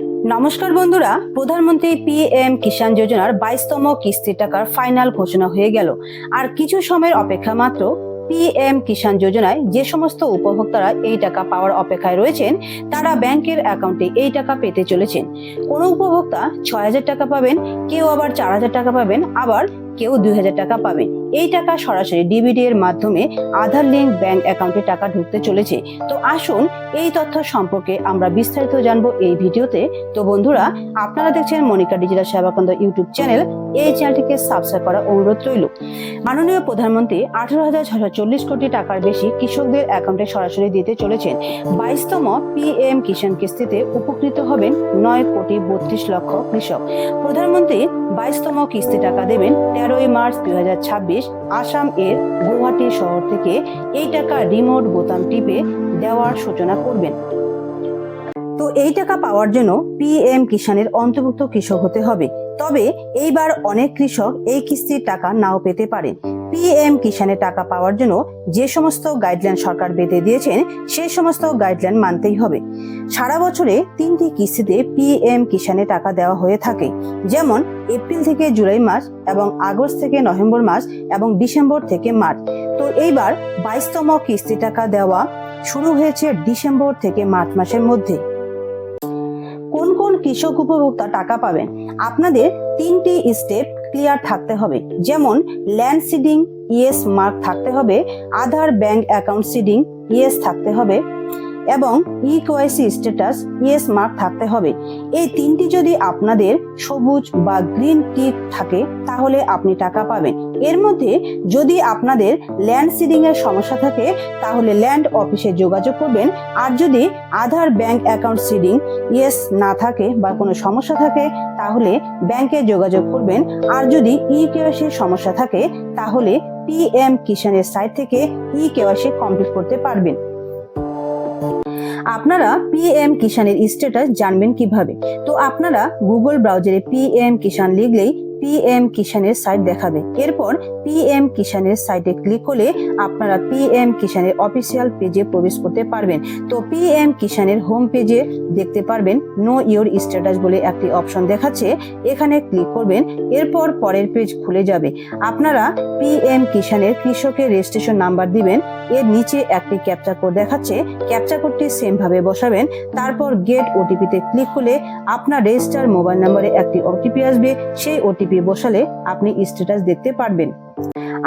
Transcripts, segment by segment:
নমস্কার বন্ধুরা, প্রধানমন্ত্রী পিএম কিষাণ যোজনার 22তম কিস্তির টাকার ফাইনাল ঘোষণা হয়ে গেল। আর কিছু সময়ের অপেক্ষা মাত্র। পিএম কিষাণ যোজনায় যে সমস্ত উপভোক্তারা এই টাকা পাওয়ার অপেক্ষায় রয়েছেন তারা ব্যাংকের অ্যাকাউন্টে এই টাকা পেতে চলেছেন। কোনো উপভোক্তা 6,000 টাকা পাবেন, কেউ আবার 4,000 টাকা পাবেন, আবার কেউ 2,000 টাকা পাবেন। এই টাকা সরাসরি ডিবিটি এর মাধ্যমে আধার লিঙ্ক ব্যাংক অ্যাকাউন্টে টাকা ঢুকতে চলেছে। তো আসুন এই তথ্য সম্পর্কে আমরা বিস্তারিত জানবো এই ভিডিওতে। তো বন্ধুরা, আপনারা দেখছেন মনিকা ডিজিটাল সেবা কেন্দ্র ইউটিউব চ্যানেল। এই চ্যানেলটিকে সাবস্ক্রাইব করার অনুরোধ রইল। মাননীয় প্রধানমন্ত্রী 18,640 কোটি টাকার বেশি কৃষকদের অ্যাকাউন্টে সরাসরি দিতে চলেছেন। 22তম পিএম কিষাণ কিস্তিতে উপকৃত হবেন 9,32,00,000 কৃষক। প্রধানমন্ত্রী 22তম কিস্তি টাকা দেবেন 13ই মার্চ 2026। আসাম এর গুয়াহাটি শহর থেকে এই টাকা রিমোট বোতাম টিপে দেওয়ার সূচনা করবেন। তো এই টাকা পাওয়ার জন্য পিএম কিষাণের অন্তর্ভুক্ত কৃষক হতে হবে। তবে এইবার অনেক কৃষক এই কিস্তির টাকা নাও পেতে পারেন। পিএম কিষাণের টাকা পাওয়ার জন্য যে সমস্ত গাইডলাইন সরকার বেঁধে দিয়েছেন সেই সমস্ত গাইডলাইন মানতেই হবে। সারা বছরে 3টি কিস্তিতে পিএম কিষাণে টাকা দেওয়া হয়ে থাকে, যেমন এপ্রিল থেকে জুলাই মাস, এবং আগস্ট থেকে নভেম্বর মাস, এবং ডিসেম্বর থেকে মার্চ। তো এইবার 22তম কিস্তি টাকা দেওয়া শুরু হয়েছে ডিসেম্বর থেকে মার্চ মাসের মধ্যে। কোন কোন কৃষক উপভোক্তা টাকা পাবেন? আপনাদের 3টি স্টেপ ক্লিয়ার থাকতে হবে, যেমন ল্যান্ড সিডিং ইয়েস মার্ক থাকতে হবে, আধার ব্যাংক অ্যাকাউন্ট সিডিং ইয়েস থাকতে হবে, এবং ইকেওয়াইসি স্ট্যাটাস ইয়েস মার্ক থাকতে হবে। এই 3টি যদি আপনাদের সবুজ বা গ্রিন টিক থাকে তাহলে আপনি টাকা পাবেন। এর মধ্যে যদি আপনাদের ল্যান্ড সিডিং এর সমস্যা থাকে তাহলে ল্যান্ড অফিসে যোগাযোগ করবেন। আর যদি আধার ব্যাংক অ্যাকাউন্ট সিডিং ইয়েস না থাকে বা কোনো সমস্যা থাকে তাহলে ব্যাংকে যোগাযোগ করবেন। আর যদি ইকেওয়াইসি সমস্যা থাকে তাহলে পিএম কিষাণের সাইট থেকে ইকেওয়াইসি কমপ্লিট করতে পারবেন। আপনারা পিএম কিষাণের স্ট্যাটাস জানবেন কিভাবে? তো আপনারা গুগল ব্রাউজারে পিএম কিষাণ লিখলেই পিএম কিষাণের সাইট দেখাবে। এরপর পিএম কিষাণের সাইটে ক্লিক করলে আপনারা পিএম কিষাণের অফিসিয়াল পেজে প্রবেশ করতে পারবেন। তো পিএম কিষাণের হোম পেজে দেখতে পারবেন নো ইওর স্ট্যাটাস বলে একটি অপশন দেখাচ্ছে, এখানে ক্লিক করবেন। এরপর পরের পেজ খুলে যাবে। আপনারা পিএম কিষাণের কৃষকের রেজিস্ট্রেশন নাম্বার দিবেন। এর নিচে একটি ক্যাপচা কোড দেখাচ্ছে, ক্যাপচা কোডটি সেম ভাবে বসাবেন। তারপর গেট ওটিপিতে ক্লিক করলে আপনার রেজিস্টার মোবাইল নম্বরে একটি ওটিপি আসবে, সেই ওটিপি বসালে আপনি স্ট্যাটাস দেখতে পারবেন।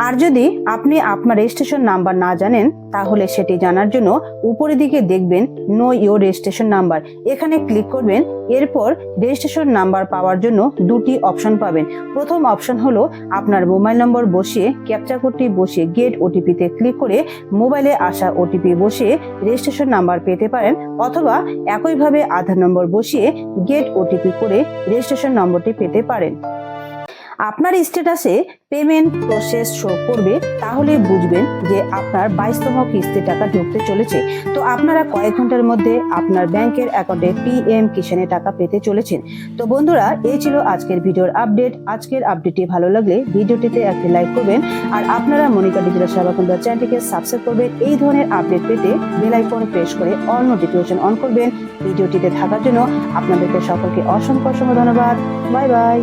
আর যদি আপনি আপনার রেজিস্ট্রেশন নাম্বার না জানেন তাহলে সেটি জানার জন্য উপরের দিকে দেখবেন নো ইওর রেজিস্ট্রেশন নাম্বার, এখানে ক্লিক করবেন। এরপর রেজিস্ট্রেশন নাম্বার পাওয়ার জন্য 2টি অপশন পাবেন। প্রথম অপশন হলো আপনার মোবাইল নম্বর বসিয়ে ক্যাপচা কোডটি বসিয়ে গেট ওটিপিতে ক্লিক করে মোবাইলে আসা ওটিপি বসিয়ে রেজিস্ট্রেশন নাম্বার পেতে পারেন, অথবা একইভাবে আধার নম্বর বসিয়ে গেট ওটিপি করে রেজিস্ট্রেশন নম্বরটি পেতে পারেন। আপনার স্ট্যাটাসে পেমেন্ট প্রসেস শো করবে, তাহলে বুঝবেন যে আপনার 22তম কিস্তি টাকা ঢুকতে চলেছে। তো আপনারা কয়েক ঘন্টার মধ্যে আপনার ব্যাংকের অ্যাকাউন্টে পিএম কিষাণে টাকা পেতে চলেছেন। তো বন্ধুরা, এই ছিল আজকের ভিডিওর আপডেট। আজকের আপডেটটি ভালো লাগলে ভিডিওটিতে একটি লাইক করবেন, আর আপনারা মনিকা ডিজিটাল সেবা কেন্দ্র চ্যানেলটিকে সাবস্ক্রাইব করবেন। এই ধরনের আপডেট পেতে বেল আইকন প্রেস করে অল নোটিফিকেশন অন করবেন। ভিডিওটিতে থাকার জন্য আপনাদেরকে সকলকে অসংখ্য ধন্যবাদ। Bye bye.